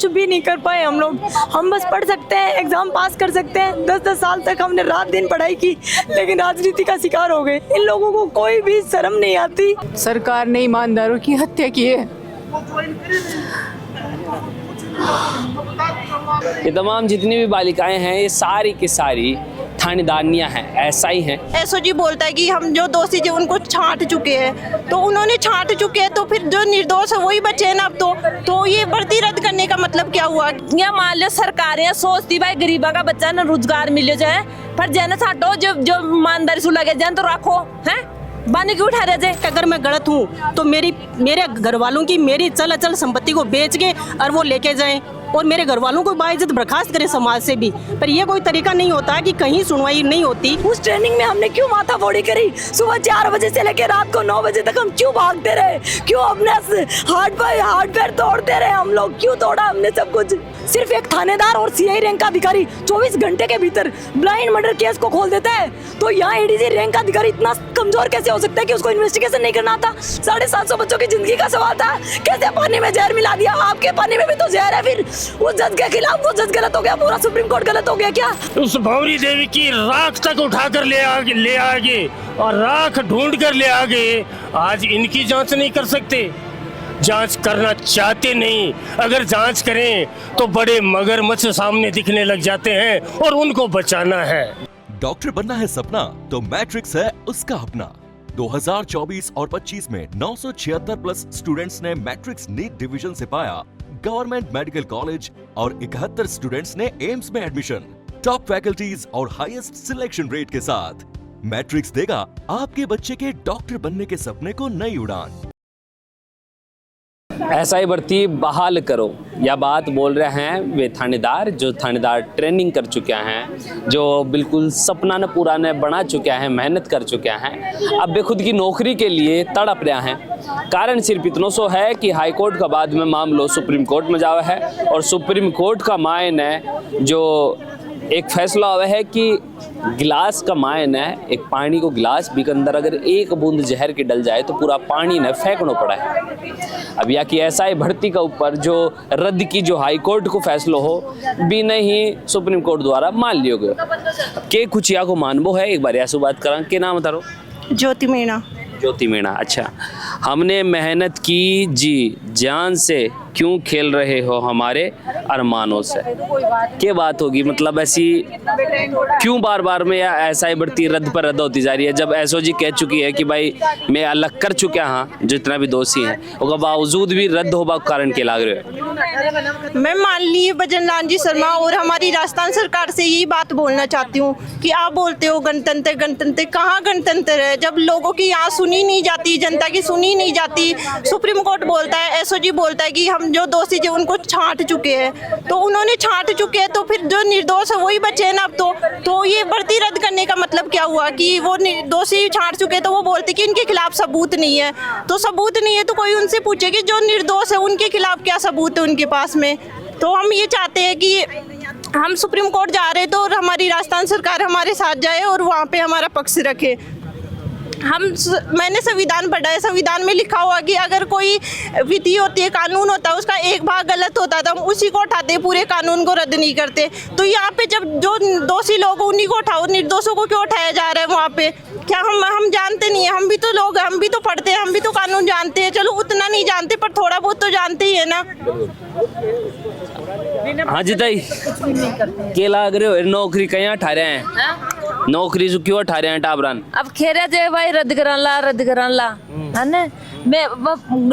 कुछ भी नहीं कर पाए हम लोग। हम बस पढ़ सकते हैं, एग्जाम पास कर सकते हैं। 10-10 साल तक हमने रात दिन पढ़ाई की, लेकिन राजनीति का शिकार हो गए। इन लोगों को कोई भी शर्म नहीं आती। सरकार ने ईमानदारों की हत्या की है। ये तमाम जितनी भी बालिकाएं हैं ये सारी की सारी थानेदारनियां हैं, ऐसा ही हैं। एसओजी बोलता है कि हम जो दोषी थे उनको छांट चुके हैं, तो उन्होंने छांट चुके हैं तो फिर जो निर्दोष है वही बचे हैं ना। अब तो ये भर्ती रद्द करने का मतलब क्या हुआ? या मान लो सरकारें सोचती भाई गरीबा का बच्चा ना रोजगार मिले जाए, पर जन छाटो जो ईमानदारी से लगे जाए तो रखो हैं बानी क्यों उठा रहे थे? अगर मैं गलत हूँ तो मेरे घर वालों की मेरी चल अचल संपत्ति को बेच के और वो लेके जाएं और मेरे घर वालों को बाइज्जत बर्खास्त करें समाज से भी। पर ये कोई तरीका नहीं होता कि कहीं सुनवाई नहीं होती। उस ट्रेनिंग में हमने क्यों माथा फोड़ी करी? सुबह 4 बजे से लेकर रात को 9 बजे तक हम क्यों भागते रहे? क्यों अपने हार्ट पैर तोड़ते रहे? हम लोग क्यों तोड़ा हमने सब कुछ? सिर्फ एक थानेदार और सीआई रैंक का अधिकारी 24 घंटे के भीतर ब्लाइंड मर्डर केस को खोल देता है, तो यहाँ एडीजी रैंक का अधिकारी इतना कमजोर कैसे हो सकता है कि उसको इन्वेस्टिगेशन नहीं करना था? 750 बच्चों की जिंदगी का सवाल था, कैसे पानी में जहर मिला दिया? आपके पानी में भी तो जहर है। फिर उस जज के खिलाफ वो जज गलत हो गया, पूरा सुप्रीम कोर्ट गलत हो गया क्या? उस भौरी देवी की राख तक उठाकर ले आगे और राख ढूंढ कर ले आगे। आज इनकी जांच नहीं कर सकते, जांच करना चाहते नहीं। अगर जांच करें तो बड़े मगरमच्छ सामने दिखने लग जाते हैं और उनको बचाना है। डॉक्टर बनना है सपना तो मैट्रिक्स है उसका अपना। 2024 और 25 में 976 प्लस स्टूडेंट्स ने मैट्रिक्स नीट डिवीजन से पाया गवर्नमेंट मेडिकल कॉलेज और 71 स्टूडेंट्स ने एम्स में एडमिशन। टॉप फैकल्टीज और हाईएस्ट सिलेक्शन रेट के साथ मैट्रिक्स देगा आपके बच्चे के डॉक्टर बनने के सपने को नई उड़ान। ऐसा ही भर्ती बहाल करो, यह बात बोल रहे हैं वे थानेदार जो थानेदार ट्रेनिंग कर चुके हैं, जो बिल्कुल सपना न पूरा न बना चुके हैं, मेहनत कर चुके हैं। अब वे खुद की नौकरी के लिए तड़प रहे हैं। कारण सिर्फ इतना सो है कि हाई कोर्ट का बाद में मामला सुप्रीम कोर्ट में जावा है और सुप्रीम कोर्ट का मायन है जो एक फैसला हुआ है कि गिलास का मायन है एक पानी को गिलास भी के अंदर अगर एक बूंद जहर की डल जाए तो पूरा पानी न फेंकना पड़ा है। अब या कि ऐसा ही भर्ती का ऊपर जो रद्द की जो हाई कोर्ट को फैसला हो भी नहीं सुप्रीम कोर्ट द्वारा मान लियो गयो। के कुछ या को मानबो है, एक बार ऐसे बात करा के नाम बता रो। ज्योति मीणा। ज्योति मीणा, अच्छा। हमने मेहनत की जी जान से, क्यों खेल रहे हो हमारे अरमानों से? क्या बात होगी? मतलब ऐसी क्यों बार बार में या ऐसा ही बढ़ती रद्द पर रद्द होती जा रही है, जब एसओजी कह चुकी है कि भाई मैं अलग कर चुका हाँ जितना भी दोषी हैं, उसके बावजूद भी रद्द होगा कारण के लाग रहे हो? मैं माननीय भजन लाल जी शर्मा और हमारी राजस्थान सरकार से यही बात बोलना चाहती हूँ कि आप बोलते हो गणतंत्र गणतंत्र, कहाँ गणतंत्र है जब लोगों की यहाँ सुनी नहीं जाती, जनता की सुनी नहीं जाती। सुप्रीम कोर्ट बोलता है, एसओजी बोलता है कि हम जो दोषी थे उनको छांट चुके हैं, तो उन्होंने छांट चुके हैं तो फिर जो निर्दोष है वही बचे हैं ना। अब तो ये भर्ती रद्द करने का मतलब क्या हुआ कि वो दोषी छांट चुके हैं तो वो बोलते कि इनके खिलाफ सबूत नहीं है, तो सबूत नहीं है तो कोई उनसे पूछे कि जो निर्दोष है उनके खिलाफ क्या सबूत है उनके पास में। तो हम ये चाहते हैं कि हम सुप्रीम कोर्ट जा रहे तो और हमारी राजस्थान सरकार हमारे साथ जाए और वहाँ पे हमारा पक्ष रखे। मैंने संविधान पढ़ा है, संविधान में लिखा हुआ कि अगर कोई विधि होती है, कानून होता है, उसका एक भाग गलत होता है तो हम उसी को उठाते, पूरे कानून को रद्द नहीं करते। तो यहाँ पे जब जो दोषी लोग उन्हीं को उठाओ, निर्दोषों को क्यों उठाया जा रहा है वहाँ पे? क्या हम जानते नहीं है? हम भी तो लोग, हम भी तो पढ़ते हैं, हम भी तो कानून जानते हैं। चलो उतना नहीं जानते पर थोड़ा बहुत तो जानते ही है ना। हाँ जी ताई, क्या लाग रहे हो? नौकरी कहीं ठहरे हैं, नौकरी से क्यों ठहरे हैं टाबरान? अब खेरे जे भाई रद्द करन ला है ना। मैं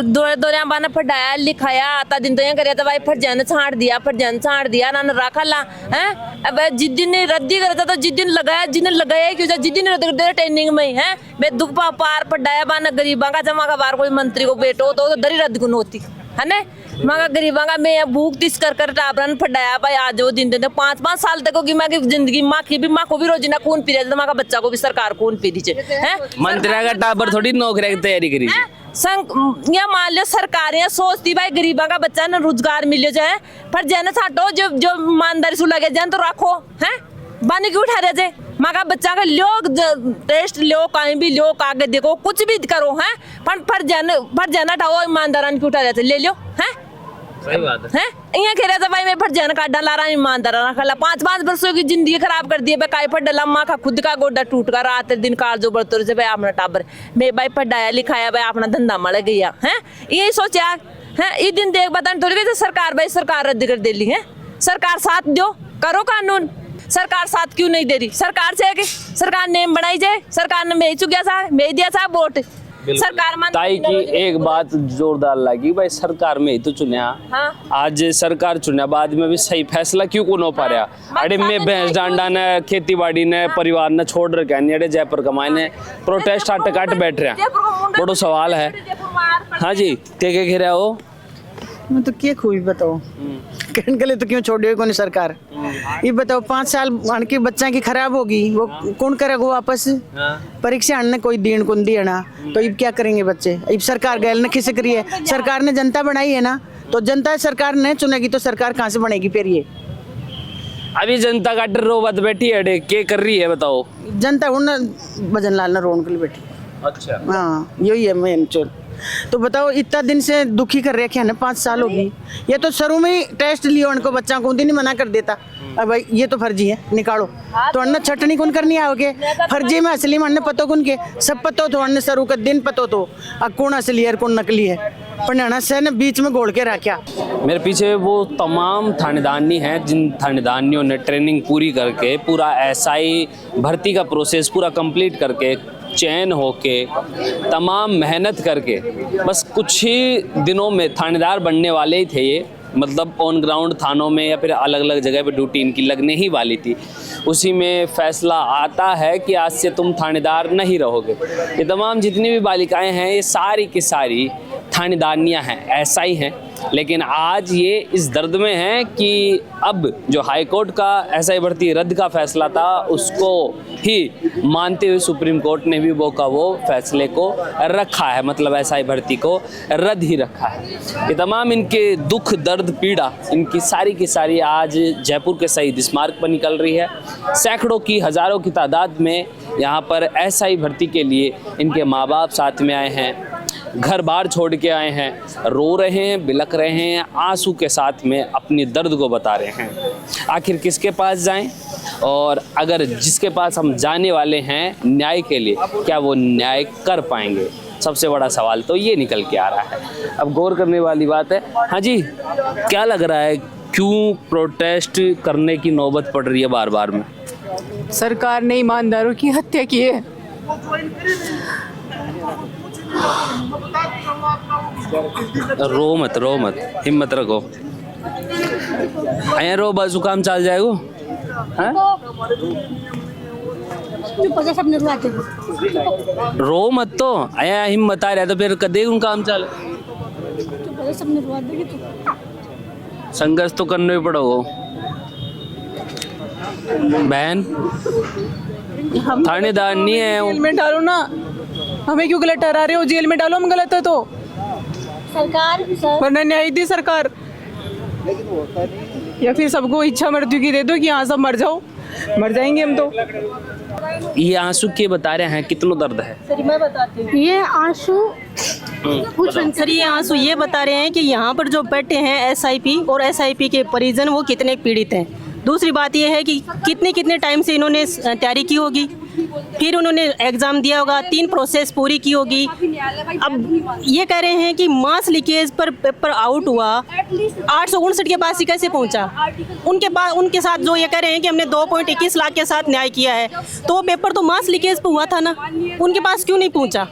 दोरिया बाने पढ़ाया लिखाया आता दिन तो ये करे तो भाई फर्जन छाड़ दिया ना रखा ला है। अब जिस दिन रद्दी करता तो जिस दिन लगाया क्यों जिस दिन रद्द कर ट्रेनिंग में है। मैं दुख पार पढ़ाया बाना गरीबा का जमा का बार कोई मंत्री को बेटो तो दरी रद्द को होती है ना। मगर गरीबा का मैं भूख तिस कर टाबरन फटाया भाई आज वो दिन 5-5 साल तक होगी माँ की जिंदगी। माँ को भी रोजीना खून पी रहे, माँ का बच्चा को भी सरकार खून पी दी है। मंत्री का टाबर थोड़ी नौकरी की तैयारी करी संग या मान लो सरकारें सोचती भाई गरीबा का बच्चा ना रोजगार मिले जाए, पर जन छाटो जो ईमानदारी से लगे जाए तो रखो है बानी क्यों उठा रहे थे? माँ का बच्चा का लो टेस्ट लो, कहीं भी लो, कागज देखो, कुछ भी करो है, पर जन हटाओ ईमानदारान क्यों उठा रहे थे? ले लो है सही बात है। हैं यहाँ कह रहा था भाई मैं फट काटा ला रहा ईमानदार ना खला 5-5 वर्षों की जिंदगी खराब कर दी है। काय फट डला माँ का खुद का गोडा टूट का रात दिन कार जो बढ़ते से भाई अपना टाबर मैं भाई पढ़ाया लिखाया भाई अपना धंधा मल गया है। यही सोचा है ये दिन देख बता थोड़ी सरकार भाई सरकार रद्द कर दे ली है। सरकार साथ दो करो कानून। सरकार साथ क्यों नहीं दे रही? सरकार से कि सरकार नेम बनाई जाए। सरकार ने भेज चुका सा भेज दिया सा वोट सरकार ताई की एक बात जोरदार लगी भाई सरकार में ही तो चुनिया। हाँ। आज सरकार चुनिया बाद में भी सही फैसला क्यों को न पा रहा। अरे मैं भैंस डांडा ने खेती बाड़ी ने परिवार ने छोड़ रखे अरे जयपुर कमाए ने प्रोटेस्ट हट बैठ रहे बड़ो सवाल है। हाँ जी क्या कह रहे हो? मैं तो क्या खूबी बताओ कहने के लिए तो क्यों छोड़ी कौन सरकार। ये बताओ 5 साल की बच्चा की खराब होगी वो कौन करेगा वापस परीक्षा आने कोई दीन कौन दिया तो अब क्या करेंगे बच्चे। अब सरकार गैल ने किसे करी है? सरकार ने जनता बनाई है ना तो जनता सरकार ने चुनेगी तो सरकार कहाँ से बनेगी फिर। ये अभी जनता का डर रोबत बैठी है क्या कर रही है बताओ? जनता हूँ भजन लाल ने रोन के लिए बैठी। अच्छा हाँ यही है मेन चोर। तो बताओ इतना दिन से दुखी कर रखे हैं 5 साल होगी। ये तो शुरू में ही टेस्ट लियो उनको बच्चा को दिन मना कर देता अब भाई ये तो फर्जी है निकालो तो अन्ना छटनी कौन करनी आओगे फर्जी में असली में पतो कौन के सब पतो तो अन्ने शुरू का दिन पतो तो अब कौन असली है कौन नकली है पन्ना से ने बीच में घोल के रखा। मेरे पीछे वो तमाम थानेदानी हैं जिन थानेदानियों ने ट्रेनिंग पूरी करके पूरा एसआई भर्ती का प्रोसेस पूरा कंप्लीट करके चयन होके तमाम मेहनत करके बस कुछ ही दिनों में थानेदार बनने वाले ही थे। ये मतलब ऑन ग्राउंड थानों में या फिर अलग अलग जगह पे ड्यूटी इनकी लगने ही वाली थी। उसी में फैसला आता है कि आज से तुम थानेदार नहीं रहोगे। ये तमाम जितनी भी बालिकाएं हैं ये सारी की सारी थानेदारनियां हैं एसआई हैं। लेकिन आज ये इस दर्द में हैं कि अब जो हाई कोर्ट का एसआई भर्ती रद्द का फैसला था उसको ही मानते हुए सुप्रीम कोर्ट ने भी वो का वो फैसले को रखा है। मतलब एसआई भर्ती को रद्द ही रखा है। ये तमाम इनके दुख दर्द पीड़ा इनकी सारी की सारी आज जयपुर के शहीद स्मारक पर निकल रही है। सैकड़ों की हज़ारों की तादाद में यहाँ पर एसआई भर्ती के लिए इनके माँ बाप साथ में आए हैं, घर बार छोड़ के आए हैं, रो रहे हैं, बिलख रहे हैं, आंसू के साथ में अपनी दर्द को बता रहे हैं। आखिर किसके पास जाएं और अगर जिसके पास हम जाने वाले हैं न्याय के लिए क्या वो न्याय कर पाएंगे? सबसे बड़ा सवाल तो ये निकल के आ रहा है। अब गौर करने वाली बात है। हाँ जी क्या लग रहा है क्यों प्रोटेस्ट करने की नौबत पड़ रही है बार बार में? सरकार ने ईमानदारों की हत्या की है। रो मत हिम्मत रखो। अरे रो बाजू काम चल जाएगो। रो मत तो आया हिम्मत आ रहा तो फिर कदे उन काम चल संघर्ष तो करना ही पड़ोगो बहन। थानेदार नहीं है जेल में डालो ना हमें क्यों गलत ठहरा रहे हो? जेल में डालो हम गलत है तो सरकार वरना न्याय दी सरकार या फिर सबको इच्छा मृत्यु की दे दो कि यहाँ सब मर जाओ मर जाएंगे हम तो। ये आंसू के बता रहे हैं कितना दर्द है? सर मैं बताती हूँ ये आंसू सर ये आंसू ये बता रहे हैं कि यहाँ पर जो बैठे हैं एसआईपी और एसआईपी के परिजन वो कितने पीड़ित हैं। दूसरी बात ये है कि कितने टाइम से इन्होंने तैयारी की होगी, फिर उन्होंने एग्ज़ाम दिया होगा, 3 प्रोसेस पूरी की होगी। अब ये कह रहे हैं कि मास लीकेज पर पेपर आउट हुआ 859 के पास ही कैसे पहुंचा? उनके साथ जो ये कह रहे हैं कि हमने 2.21 लाख के साथ न्याय किया है तो पेपर तो मास लीकेज पर हुआ था ना, उनके पास क्यों नहीं पहुंचा?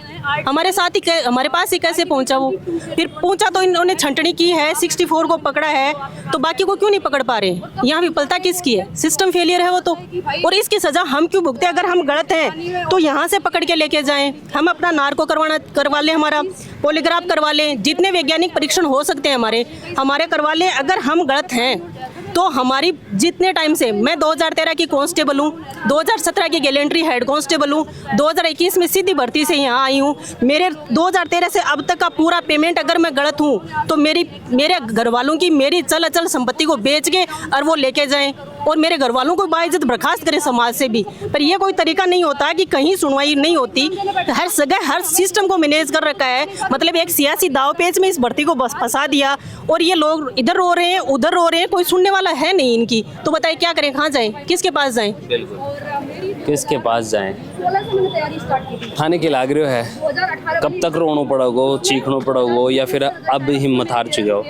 हमारे पास ही कैसे पहुंचा? वो फिर पहुंचा तो इन्होंने छंटनी की है, 64 को पकड़ा है तो बाकी को क्यों नहीं पकड़ पा रहे? यहाँ विफलता किसकी है? सिस्टम फेलियर है वो तो। और इसकी सजा हम क्यों भुगते? अगर हम गलत हैं तो यहाँ से पकड़ के लेके जाएं, हम अपना नार्को करवा लें, हमारा पॉलीग्राफ करवा लें, जितने वैज्ञानिक परीक्षण हो सकते हैं हमारे करवा लें। अगर हम गलत हैं तो हमारी जितने टाइम से मैं 2013 की कांस्टेबल हूँ, 2017 की गैलेंट्री हेड कांस्टेबल हूँ, 2021 में सीधी भर्ती से यहाँ आई हूँ। मेरे 2013 से अब तक का पूरा पेमेंट अगर मैं गलत हूँ तो मेरे घर वालों की मेरी चल अचल संपत्ति को बेच के और वो लेके जाएं। और मेरे घर वालों को बाइज्जत बर्खास्त करें समाज से भी। पर ये कोई तरीका नहीं होता कि कहीं सुनवाई नहीं होती, हर जगह हर सिस्टम को मैनेज कर रखा है। मतलब एक सियासी दावपेच में इस भर्ती को बस फंसा दिया और ये लोग इधर रो रहे हैं उधर रो रहे हैं, कोई सुनने वाला है नहीं इनकी। तो बताइए क्या करें, कहाँ जाएं, किसके पास जाएं? किसके पास जाएं? थाने के लाग रहे है, कब तक रोनो पड़ोगो, चीखनो पड़ोगो, या फिर अब हिम्मत हार चुके हो?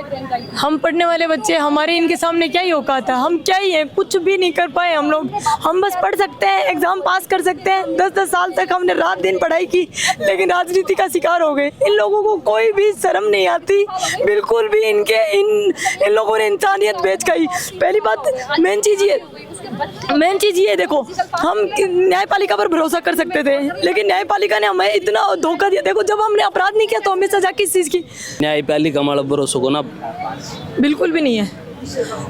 हम पढ़ने वाले बच्चे, हमारे इनके सामने क्या ही औकात है? हम क्या ही है, कुछ भी नहीं कर पाए हम लोग। हम बस पढ़ सकते हैं, एग्जाम पास कर सकते हैं। 10-10 साल तक हमने रात दिन पढ़ाई की, लेकिन राजनीति का शिकार हो गए। इन लोगों को कोई भी शर्म नहीं आती, बिल्कुल भी। इन लोगों ने इंसानियत बेच गई। पहली बात, मेन चीज ये देखो, हम न्यायपालिका पर भरोसा कर सकते थे, लेकिन न्यायपालिका ने हमें इतना धोखा दिया। देखो, जब हमने अपराध नहीं किया तो हमें सजा किस चीज़ की? न्यायपालिका हमारा भरोसा को ना बिल्कुल भी नहीं है।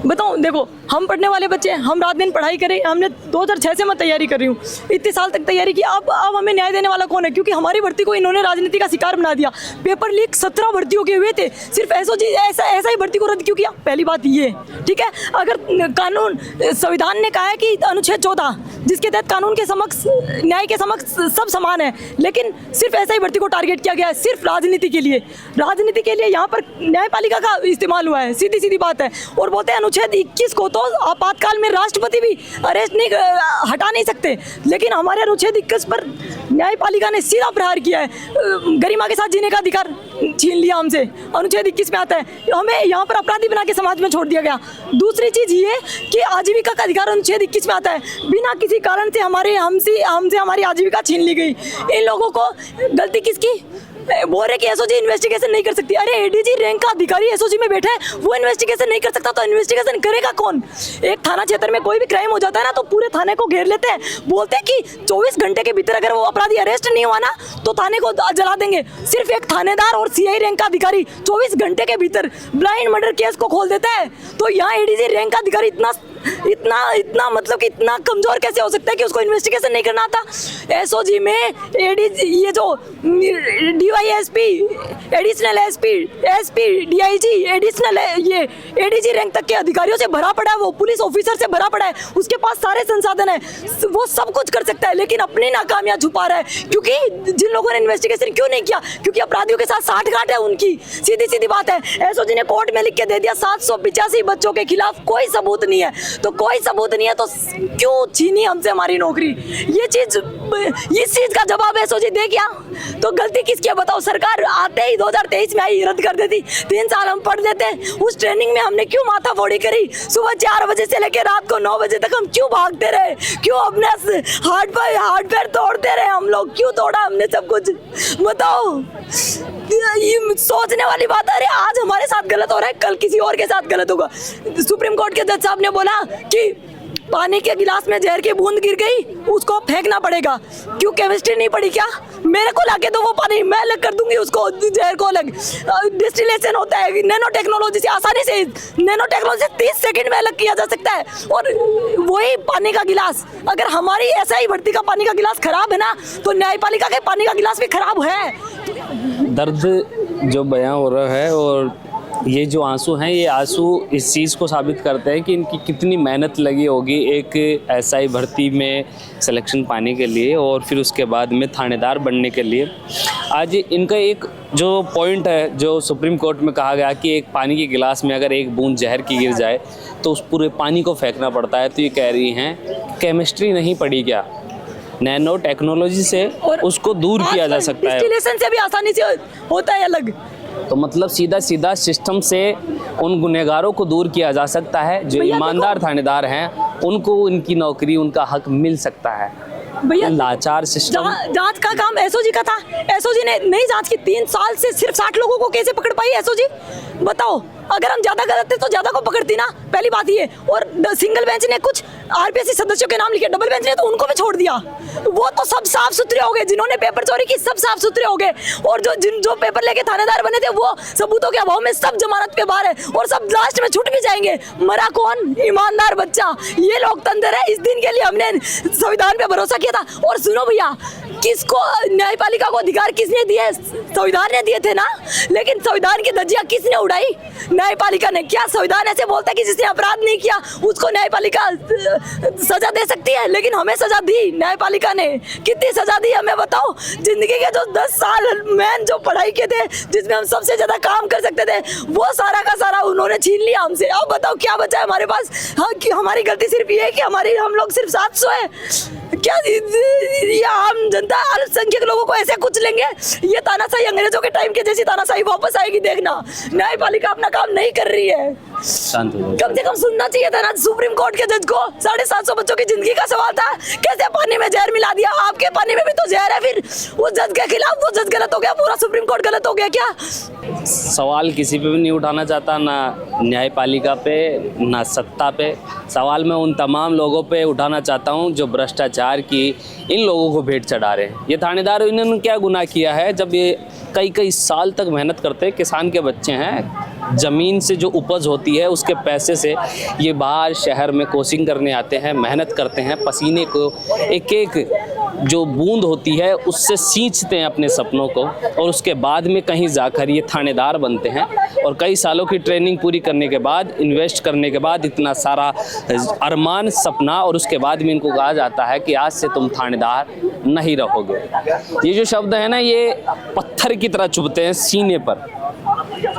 बताओ, देखो, हम पढ़ने वाले बच्चे हैं, हम रात दिन पढ़ाई करें। हमने 2006 से मैं तैयारी कर रही हूँ, इतने साल तक तैयारी की। अब हमें न्याय देने वाला कौन है? क्योंकि हमारी भर्ती को इन्होंने राजनीति का शिकार बना दिया। पेपर लीक 17 भर्तियों के हुए थे, सिर्फ ऐसा ही भर्ती को रद्द क्यों किया? पहली बात ये, ठीक है। अगर कानून, संविधान ने कहा है कि अनुच्छेद 14, जिसके तहत कानून के समक्ष, न्याय के समक्ष सब समान है, लेकिन सिर्फ ऐसा ही भर्ती को टारगेट किया गया है, सिर्फ राजनीति के लिए। राजनीति के लिए यहाँ पर न्यायपालिका का इस्तेमाल हुआ है, सीधी बात है। और बोलते हैं अनुच्छेद 21 को तो आपातकाल में राष्ट्रपति भी अरेस्ट नहीं, हटा नहीं सकते, लेकिन हमारे अनुच्छेद 21 पर न्यायपालिका ने सीधा प्रहार किया है। गरिमा के साथ जीने का अधिकार छीन लिया हमसे, अनुच्छेद 21 में आता है। हमें यहाँ पर अपराधी बना के समाज में छोड़ दिया गया। दूसरी चीज ये कि आजीविका का अधिकार अनुच्छेद 21 में आता है। बिना किसी कारण से हमसे हमारी आजीविका छीन ली गई। इन लोगों को गलती किसकी? बोल रहे कि एसओजी इन्वेस्टिगेशन नहीं कर सकती। अरे एडीजी रैंक का अधिकारी एसओजी में बैठा है, वो इन्वेस्टिगेशन नहीं कर सकता तो इन्वेस्टिगेशन करेगा कौन? एक थाना क्षेत्र में कोई भी क्राइम हो जाता है ना, तो पूरे थाने को घेर लेते हैं। बोलते हैं कि 24 घंटे के भीतर अगर वो अपराधी अरेस्ट नहीं हुआ ना, तो थाने को जला देंगे। सिर्फ एक थानेदार और सीआई रैंक का अधिकारी 24 घंटे के भीतर ब्लाइंड मर्डर केस को खोल देता है। तो यहाँ एडीजी रैंक का अधिकारी इतना मतलब कि इतना कमजोर कैसे हो सकता है कि उसको इन्वेस्टिगेशन नहीं करना था? एसओजी में एडीजी, ये जो DYSP, additional SP, DIG, additional ये एडीजी रैंक तक के अधिकारियों से भरा पड़ा है, वो पुलिस ऑफिसर से भरा पड़ा है। उसके पास सारे संसाधन है, वो सब कुछ कर सकता है, लेकिन अपनी नाकामियां छुपा रहा है। क्योंकि जिन लोगों ने इन्वेस्टिगेशन क्यों नहीं किया? क्योंकि अपराधियों के साथ साठगांठ है उनकी, सीधी बात है। एसओजी ने कोर्ट में लिख के दे दिया 785 बच्चों के खिलाफ कोई सबूत नहीं है। तो कोई सबूत नहीं है तो क्यों छीनी हमसे हमारी नौकरी? इस चीज का जवाब एसओजी दे क्या? तो गलती किसकी है बताओ? सरकार आते ही 2023 में आई, रद्द कर देती। 3 साल हम पढ़ लेते। उस ट्रेनिंग में हमने क्यों माथा फोड़ी करी? सुबह 4 बजे से लेकर रात को 9 बजे तक हम क्यों भागते रहे? क्यों अपने हार्ट पैर तोड़ते रहे? हम लोग क्यों तोड़ा हमने सब कुछ? बताओ, ये सोचने वाली बात है। अरे आज हमारे साथ गलत हो रहा है, कल किसी और के साथ गलत होगा। सुप्रीम कोर्ट के जज साहब ने बोला कि पानी के गिलास में जहर की बूंद गिर गई, उसको फेंकना पड़ेगा। क्यों केमिस्ट्री नहीं पढ़ी क्या? मेरे को लाके दो वो पानी, मैं अलग कर दूंगी उसको, जहर को अलग। डिस्टिलेशन होता है नैनो टेक्नोलॉजी से, आसानी से नैनो टेक्नोलॉजी से 30 सेकंड में अलग किया जा सकता है। और वही पानी का गिलास, अगर हमारी एसआई भर्ती का पानी का गिलास खराब है ना, तो न्यायपालिका के पानी का गिलास भी खराब है। दर्द जो बयां हो रहा है और ये जो आंसू हैं, ये आंसू इस चीज़ को साबित करते हैं कि इनकी कितनी मेहनत लगी होगी एक एसआई भर्ती में सिलेक्शन पाने के लिए और फिर उसके बाद में थानेदार बनने के लिए। आज इनका एक जो पॉइंट है, जो सुप्रीम कोर्ट में कहा गया कि एक पानी के गिलास में अगर एक बूंद जहर की गिर जाए तो उस पूरे पानी को फेंकना पड़ता है। तो ये कह रही हैं केमिस्ट्री नहीं पढ़ी क्या? नैनो टेक्नोलॉजी से उसको दूर किया जा सकता है, डिस्टिलेशन से भी आसानी से होता है अलग। तो मतलब सीधा सिस्टम से उन गुनहगारों को दूर किया जा सकता है। जो ईमानदार थानेदार हैं उनको उनकी नौकरी, उनका हक मिल सकता है। भैया लाचार सिस्टम। जांच का काम एसओजी का था, एसओजी ने नहीं जांच की। 3 साल से सिर्फ 60 लोगों को कैसे पकड़ पाई एसओजी? बताओ, अगर हम ज्यादा गलत थे तो ज्यादा को पकड़ती ना, पहली बात ये। और सिंगल बेंच ने कुछ आरपीएससी सदस्यों के नाम लिखे, डबल बेंच ने तो उनको भी छोड़ दिया। वो तो सब साफ सुथरे हो गए, जिन्होंने पेपर चोरी की सब साफ सुथरे हो गए। और जो पेपर लेके थानेदार बने थे वो सबूतों के अभाव में सब जमानत पे बाहर है और सब लास्ट में छूट भी जाएंगे। मरा कौन? ईमानदार बच्चा। ये लोकतंत्र है। इस दिन के लिए हमने संविधान पे भरोसा किया था। और सुनो भैया, किसको न्यायपालिका को अधिकार किसने दिए? संविधान ने दिए थे ना। लेकिन संविधान की धज्जियां किसने उड़ाई? न्यायपालिका ने। क्या संविधान ऐसे बोलता है कि जिसने अपराध नहीं किया उसको न्यायपालिका सजा दे सकती है? लेकिन हमें सजा दी न्यायपालिका ने। कितनी सजा दी हमें बताओ? जिंदगी के जो 10 साल मैंने जो पढ़ाई किए थे, जिसमें हम सबसे ज्यादा काम कर सकते थे, वो सारा का सारा उन्होंने छीन लिया हमसे। अब बताओ क्या बचा है हमारे पास? हाँ, कि हमारी गलती सिर्फ ये है कि हम लोग सिर्फ 700 है क्या? ये आम जनता अल्पसंख्यक लोगों को ऐसे कुछ लेंगे? ये तानाशाही अंग्रेजों के टाइम के जैसी तानाशाही वापस आएगी, देखना। न्यायपालिका अपना काम नहीं कर रही है। कम से कम सुनना चाहिए था ना सुप्रीम कोर्ट के जज को। 750 बच्चों की जिंदगी का सवाल था, कैसे पानी में जहर मिला दिया? आपके पानी में भी तो जहर है। फिर उस जज के खिलाफ वो जज गलत हो गया, पूरा सुप्रीम कोर्ट गलत हो गया क्या? सवाल किसी पे भी नहीं उठाना चाहता, ना न्यायपालिका पे ना सत्ता पे। सवाल मैं उन तमाम लोगों पे उठाना चाहता हूँ जो भ्रष्टाचार की इन लोगों को भेंट चढ़ा रहे हैं। ये थानेदार, इन्होंने क्या गुनाह किया है? जब ये कई साल तक मेहनत करते हैं, किसान के बच्चे हैं, ज़मीन से जो उपज होती है उसके पैसे से ये बाहर शहर में कोचिंग करने आते हैं, मेहनत करते हैं, पसीने को एक एक जो बूंद होती है उससे सींचते हैं अपने सपनों को, और उसके बाद में कहीं जाकर ये थानेदार बनते हैं। और कई सालों की ट्रेनिंग पूरी करने के बाद, इन्वेस्ट करने के बाद, इतना सारा अरमान, सपना, और उसके बाद में इनको कहा जाता है कि आज से तुम थानेदार नहीं रहोगे। ये जो शब्द है ना, ये पत्थर की तरह चुभते हैं सीने पर।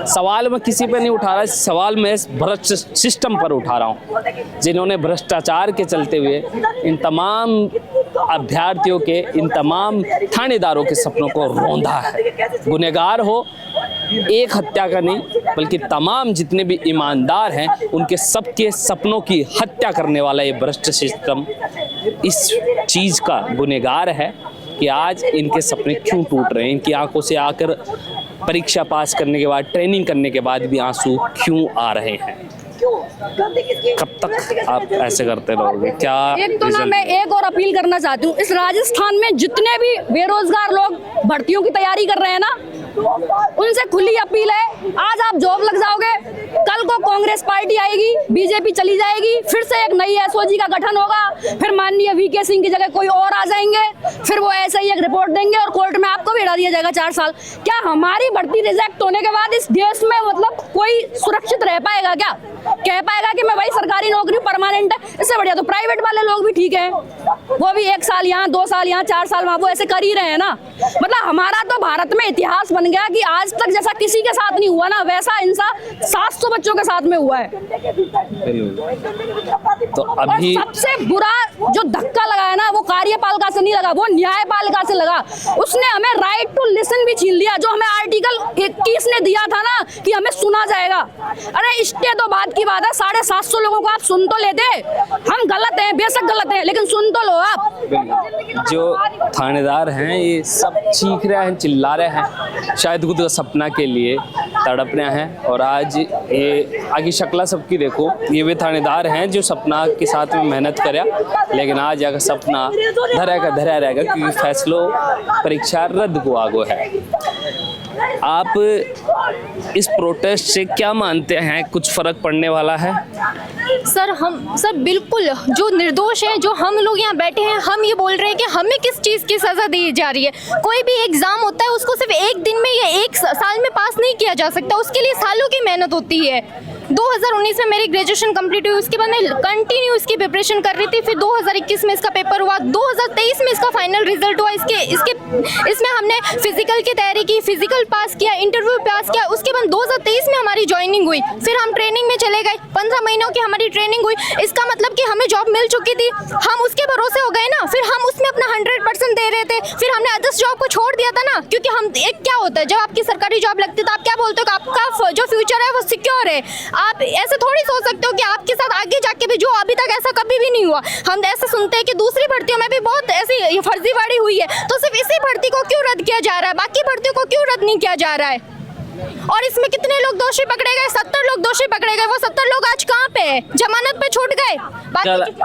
सवाल मैं किसी पे नहीं उठा रहा, सवाल मैं भ्रष्ट सिस्टम पर उठा रहा हूँ, जिन्होंने भ्रष्टाचार के चलते हुए इन तमाम अभ्यर्थियों के, इन तमाम थानेदारों के सपनों को रौंदा है। गुनहगार हो, एक हत्या का नहीं, बल्कि तमाम जितने भी ईमानदार हैं उनके सबके सपनों की हत्या करने वाला ये भ्रष्ट सिस्टम इस चीज़ का गुनहगार है कि आज इनके सपने क्यों टूट रहे हैं। इनकी आंखों से आकर परीक्षा पास करने के बाद, ट्रेनिंग करने के बाद भी आंसू क्यों आ रहे हैं? कब तक आप ऐसे करते रहोगे? क्या एक तो ना मैं एक और अपील करना चाहती हूँ, इस राजस्थान में जितने भी बेरोजगार लोग भर्तियों की तैयारी कर रहे हैं ना, उनसे खुली अपील है, आज आप जॉब लग जाओगे, कल को कांग्रेस पार्टी आएगी, बीजेपी चली जाएगी, फिर से एक नई एसओजी का गठन होगा, फिर माननीय वीके सिंह की जगह कोई और आ जाएंगे, फिर वो ऐसे ही एक रिपोर्ट देंगे और कोर्ट में आपको बैठा दिया जाएगा 4 साल। क्या हमारी भर्ती रिजेक्ट होने के बाद इस देश में मतलब कोई सुरक्षित रह पाएगा? क्या कह पाएगा कि मैं भाई सरकारी नौकरी परमानेंट है? इससे बढ़िया तो प्राइवेट वाले लोग भी ठीक है, वो भी 1 साल यहाँ, 2 साल यहाँ, 4 साल वहाँ, वो ऐसे कर ही रहे हैं ना। मतलब हमारा तो भारत में इतिहास बन गया कि आज तक जैसा किसी के साथ नहीं हुआ ना, वैसा इंसान 700 बच्चों के साथ में हुआ है। तो अभी सबसे बुरा जो धक्का लगा है ना, वो कार्यपालिका से नहीं लगा, वो न्यायपालिका से लगा। उसने हमें राइट टू लिसन भी छीन लिया, जो हमें आर्टिकल 21 ने दिया था ना कि हमें सुना जाएगा। अरे इसके तो बात की बात है, 750 लोगों को आप सुन तो लेते। हम गलत हैं, बेशक गलत हैं, लेकिन सुन तो लो आप। जो थानेदार हैं ये सब चीख रहे हैं, चिल्ला रहे हैं, शायद खुद का सपना के लिए तड़प रहे हैं। और आज ये आगे शक्ला सबकी देखो, ये वे थानेदार हैं जो सपना के साथ में मेहनत करे, लेकिन आज अगर सपना धरा रहेगा क्योंकि फैसलों परीक्षा रद्द को आगो है। आप इस प्रोटेस्ट से क्या मानते हैं, कुछ फर्क पड़ने वाला है? सर बिल्कुल, जो निर्दोष हैं, जो हम लोग यहाँ बैठे हैं, हम ये बोल रहे हैं कि हमें किस चीज़ की सज़ा दी जा रही है। कोई भी एग्ज़ाम होता है उसको सिर्फ 1 दिन में या 1 साल में पास नहीं किया जा सकता, उसके लिए सालों की मेहनत होती है। 2019 में मेरी ग्रेजुएशन कंप्लीट हुई, उसके बाद मैं कंटिन्यू इसकी प्रिपरेशन कर रही थी। फिर 2021 में इसका पेपर हुआ, 2023 में इसका फाइनल रिजल्ट हुआ। इसमें हमने फिजिकल की तैयारी की, फिजिकल पास किया, इंटरव्यू पास किया। उसके बाद 2023 में हमारी ज्वाइनिंग हुई, फिर हम ट्रेनिंग में चले गए, 15 महीनों की हमारी ट्रेनिंग हुई। इसका मतलब कि हमें जॉब मिल चुकी थी, हम उसके भरोसे हो गए ना, फिर हम उसमें अपना 100% दे रहे थे। फिर हमने अदर्स जॉब को छोड़ दिया था ना, क्योंकि हम एक क्या होता है, जब आपकी सरकारी जॉब लगती है तो आप क्या बोलते हो कि आपका जो फ्यूचर है वो सिक्योर है। आप ऐसे थोड़ी सोच सकते हो कि आपके साथ आगे जाके भी, जो अभी तक ऐसा कभी भी नहीं हुआ। हम ऐसे सुनते हैं कि दूसरी भर्तियों में भी बहुत ऐसी फर्जीवाड़ी हुई है, तो सिर्फ इसी भर्ती को क्यों रद्द किया जा रहा है, बाकी भर्तियों को क्यों रद्द नहीं किया जा रहा है? और इसमें कितने लोग दोषी पकड़े गए? 70 लोग दोषी पकड़े गए। वो 70 लोग आज कहाँ पे है? जमानत पे छूट गए।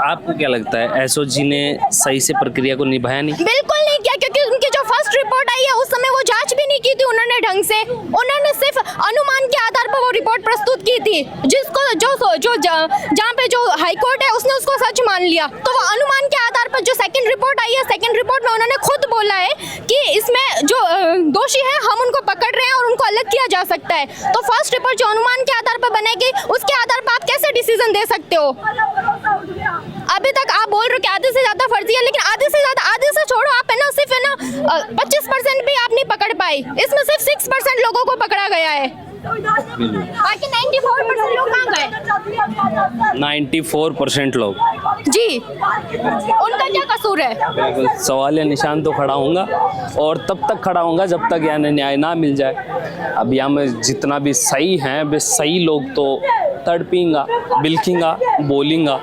आपको क्या लगता है, एसओजी ने सही से प्रक्रिया को निभाया नहीं? बिल्कुल नहीं किया, क्योंकि उनकी जो फर्स्ट रिपोर्ट आई है उस समय वो जांच भी नहीं की थी उन्होंने ढंग से। उन्होंने सिर्फ अनुमान के आधार पर वो रिपोर्ट प्रस्तुत की थी, जिसको जो जहाँ पे जो हाई कोर्ट है उसने उसको सच अनुमान लिया, तो वो अनुमान के आधार पर जो सेकंड रिपोर्ट आई है, सेकंड रिपोर्ट में उन्होंने खुद बोला है कि इसमें जो दोषी है हम उनको पकड़ रहे हैं और उनको अलग किया जा सकता है। तो फर्स्ट रिपोर्ट जो अनुमान के आधार पर बनेगी, उसके आधार पर आप कैसे डिसीजन दे सकते हो? अभी तक आप बोल रहे हो कि आधे से ज्यादा फर्जी है, लेकिन आधे से ज्यादा, आधे से छोड़ो आप, है ना, सिर्फ है ना 25% भी आप नहीं पकड़ पाए, इसमें सिर्फ 6% लोगों को पकड़ा गया है, बाकी 94% लोग कहाँ गए? 94% लोग जी, उनका क्या कसूर है? सवाल या निशान तो खड़ा होगा और तब तक खड़ा होगा जब तक यहाँ न्याय ना मिल जाए। अब यहाँ में जितना भी सही हैं वे सही लोग तो तड़पेंगा, बिल्खेंगा, बोलेंगा।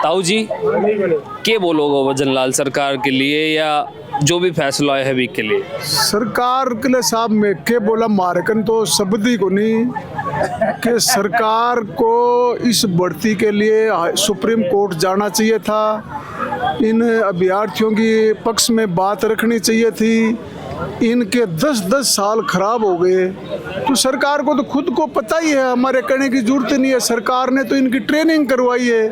ताऊ जी क्या बोलोगे वजन लाल सरकार के लिए या जो भी फैसला है वीक के लिए? सरकार के लिए साहब में के बोला मारकन तो शब्द ही को नहीं कि सरकार को इस बढ़ती के लिए सुप्रीम कोर्ट जाना चाहिए था, इन अभ्यर्थियों की पक्ष में बात रखनी चाहिए थी। इनके 10-10 साल खराब हो गए तो सरकार को तो खुद को पता ही है, हमारे कहने की जरूरत नहीं है। सरकार ने तो इनकी ट्रेनिंग करवाई है,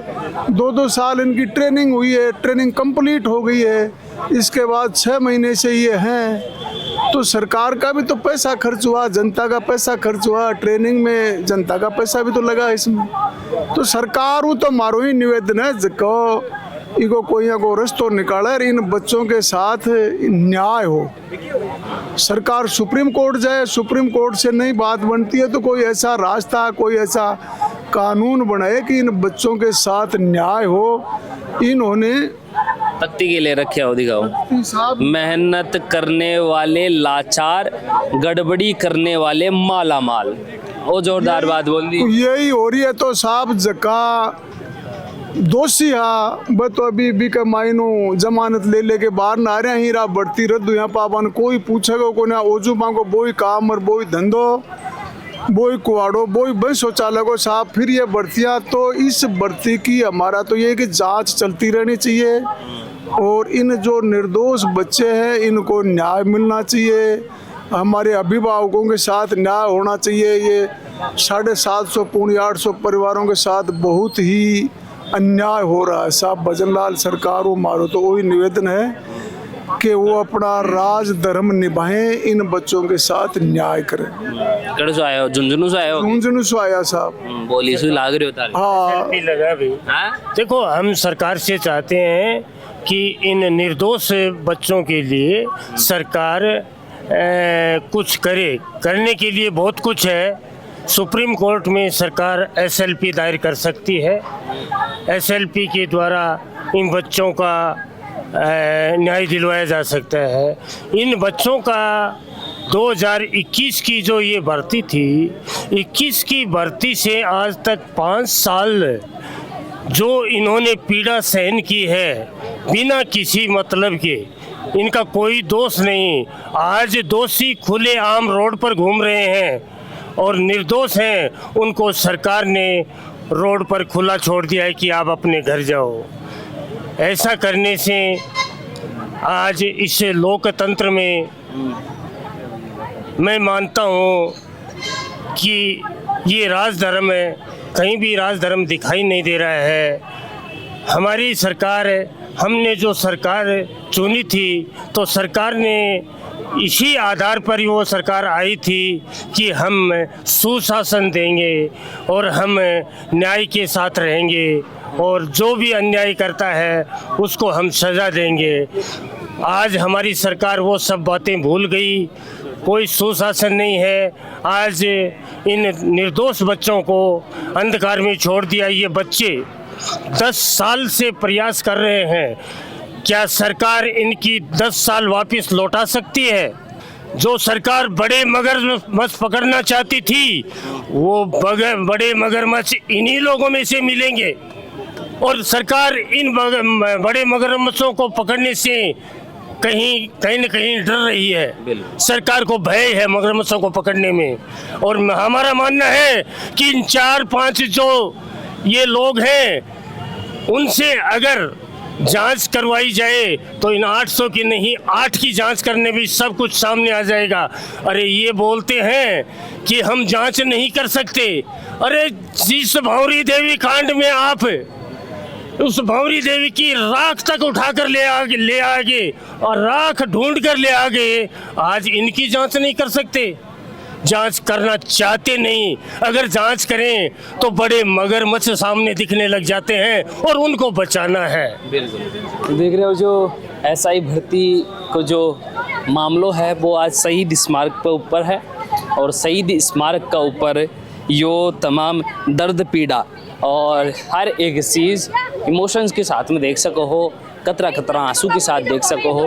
2-2 साल इनकी ट्रेनिंग हुई है, ट्रेनिंग कंप्लीट हो गई है, इसके बाद 6 महीने से ये हैं। तो सरकार का भी तो पैसा खर्च हुआ, जनता का पैसा खर्च हुआ, ट्रेनिंग में जनता का पैसा भी तो लगा इसमें। तो सरकार तो मारो ही निवेदन है जिको इको कोई को रस्तो निकाले, इन बच्चों के साथ न्याय हो। सरकार सुप्रीम कोर्ट जाए, सुप्रीम कोर्ट से नहीं बात बनती है तो कोई ऐसा रास्ता, कोई ऐसा कानून बनाए कि इन बच्चों के साथ न्याय हो। इन्होंने तख्ती के लिए रखे हो, दिखाओ। मेहनत करने वाले लाचार, गड़बड़ी करने वाले माला माल। वो जोरदार बात बोल दी। यही हो रही है तो साहब जका दोषी है बस तो अभी भी का मायनो जमानत ले लेके बाहर ना आ रहे, हीरा बढ़ती रद्द यहाँ पापन कोई पूछेगा को ना, ओजू मांगो बोई काम और बोई धंधो, बोई कुआड़ो, बोई बस शौचालय को साहब। फिर ये भर्तियाँ, तो इस भर्ती की हमारा तो ये कि जांच चलती रहनी चाहिए और इन जो निर्दोष बच्चे हैं इनको न्याय मिलना चाहिए। हमारे अभिभावकों के साथ न्याय होना चाहिए। ये 750 पौने 800 परिवारों के साथ बहुत ही अन्याय हो रहा है साहब। भजन लाल सरकार वो मारो तो वही निवेदन है कि वो अपना राज धर्म निभाएं, इन बच्चों के साथ न्याय करें। कड़े से आए हो? झुंझुनू से आए हो? झुंझुनू से आया साहब। बोली सुई लाग रही होता है। हाँ लगा भी। देखो हम सरकार से चाहते हैं कि इन निर्दोष बच्चों के लिए सरकार कुछ करे। करने के लिए बहुत कुछ है। सुप्रीम कोर्ट में सरकार SLP दायर कर सकती है। SLP के द्वारा इन बच्चों का न्याय दिलवाया जा सकता है। इन बच्चों का 2021 की जो ये भर्ती थी, 21 की भर्ती से आज तक 5 साल जो इन्होंने पीड़ा सहन की है बिना किसी मतलब के, इनका कोई दोष नहीं। आज दोषी खुले आम रोड पर घूम रहे हैं और निर्दोष हैं, उनको सरकार ने रोड पर खुला छोड़ दिया है कि आप अपने घर जाओ। ऐसा करने से आज इस लोकतंत्र में मैं मानता हूँ कि ये राजधर्म है, कहीं भी राजधर्म दिखाई नहीं दे रहा है। हमारी सरकार, हमने जो सरकार चुनी थी तो सरकार ने इसी आधार पर ही वो सरकार आई थी कि हम सुशासन देंगे और हम न्याय के साथ रहेंगे और जो भी अन्याय करता है उसको हम सज़ा देंगे। आज हमारी सरकार वो सब बातें भूल गई, कोई सुशासन नहीं है। आज इन निर्दोष बच्चों को अंधकार में छोड़ दिया। ये बच्चे 10 साल से प्रयास कर रहे हैं, क्या सरकार इनकी 10 साल वापस लौटा सकती है? जो सरकार बड़े मगरमच्छ पकड़ना चाहती थी वो बड़े मगरमच्छ इन्हीं लोगों में से मिलेंगे और सरकार इन बड़े मगरमच्छों को पकड़ने से कहीं न कहीं डर रही है। सरकार को भय है मगरमच्छों को पकड़ने में। और हमारा मानना है कि इन 4-5 जो ये लोग हैं उनसे अगर जांच करवाई जाए तो इन 800 की नहीं 8 की जांच करने भी सब कुछ सामने आ जाएगा। अरे ये बोलते हैं कि हम जांच नहीं कर सकते। अरे जिस भौरी देवी कांड में आप उस भंवरी देवी की राख तक उठाकर ले आगे और राख ढूंढ कर ले आगे, आज इनकी जांच नहीं कर सकते, जांच करना चाहते नहीं। अगर जांच करें तो बड़े मगरमच्छ सामने दिखने लग जाते हैं और उनको बचाना है। बिल्कुल देख रहे हो जो एसआई भर्ती को जो मामलों है वो आज शहीद स्मारक पर ऊपर है और शहीद स्मारक का ऊपर यो तमाम दर्द पीड़ा और हर एक चीज़ इमोशंस के साथ में देख सको हो, कतरा कतरा आंसू के साथ देख सको हो।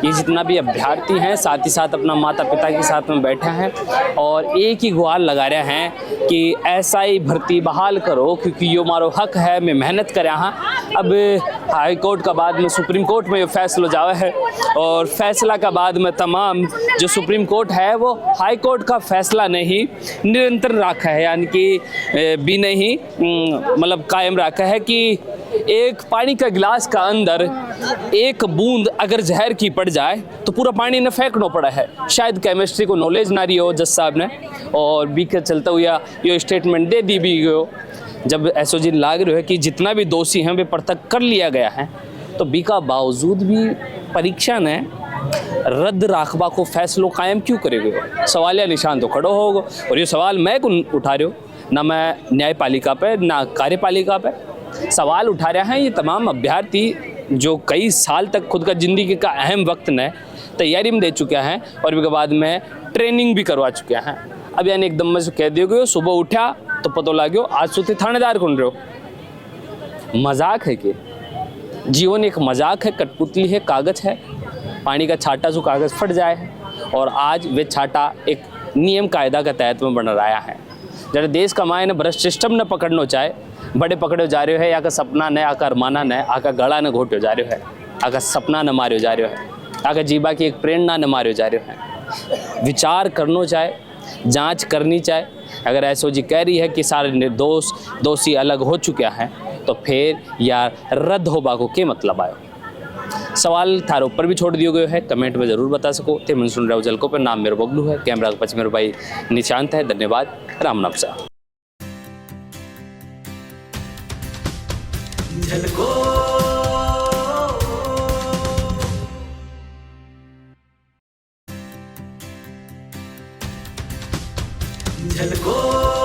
ये जितना भी अभ्यर्थी हैं साथ ही साथ अपना माता पिता के साथ में बैठे हैं और एक ही गुहार लगा रहे हैं कि एसआई भर्ती बहाल करो क्योंकि यो मारो हक है, मैं मेहनत कर रहा। अब हाई कोर्ट का बाद में सुप्रीम कोर्ट में ये फैसला जावा है और फैसला का बाद में तमाम जो सुप्रीम कोर्ट है वो हाई कोर्ट का फैसला नहीं निरंतर रखा है, यानी कि भी नहीं मतलब कायम रखा है कि एक पानी का गिलास का अंदर एक बूंद अगर जहर की पड़ जाए तो पूरा पानी न फेंकना पड़ा है। शायद केमिस्ट्री को नॉलेज ना रही हो जज साहब ने और बी के चलता हुआ ये स्टेटमेंट दे दी भी गयो। जब एसओजी लाग रहे है कि जितना भी दोषी हैं वे पृथक कर लिया गया है तो बी का बावजूद भी परीक्षा ने रद्द राखबा को फैसलो कायम क्यों करेगा? सवालिया निशान तो खड़ो होगा और ये सवाल मैं उठा रहे हो, ना मैं न्यायपालिका पे ना कार्यपालिका पे सवाल उठा रहे हैं। ये तमाम अभ्यर्थी जो कई साल तक खुद का ज़िंदगी का अहम वक्त ने तैयारी में दे चुके हैं और उसके बाद में ट्रेनिंग भी करवा चुके हैं। अब यानी एकदम में से कह दियो गयो सुबह उठा तो पता लग्यो आज सुते थानेदार कौन रहे हो। मजाक है कि जीवन एक मजाक है, कठपुतली है, कागज़ है, पानी का छाटा जो कागज़ फट जाए है और आज वे छाटा एक नियम कायदा के तहत में बन रहा है। जरा देश का मायने भ्रष्ट सिस्टम न पकड़ना चाहे बड़े पकड़ो जा रहे है, या का सपना न आका अरमाना न आका गला न घोटो जा रहे है, आका सपना न मारियो जा रहे है, आका जीवा की एक प्रेरणा न मारियो जा रहे है। विचार करना चाहे, जांच करनी चाहे। अगर एसओजी कह रही है कि सारे निर्दोष दोषी अलग हो चुके हैं तो फिर यार रद्द होबा को क्या मतलब आयो? सवाल थारे ऊपर भी छोड़ दियो गए है, कमेंट में ज़रूर बता सको। थे मन सुन रहे हो जलको पर, नाम मेरा बबलू है, कैमरा के पीछे मेरे भाई निशांत है। धन्यवाद, राम नाम सा। झलको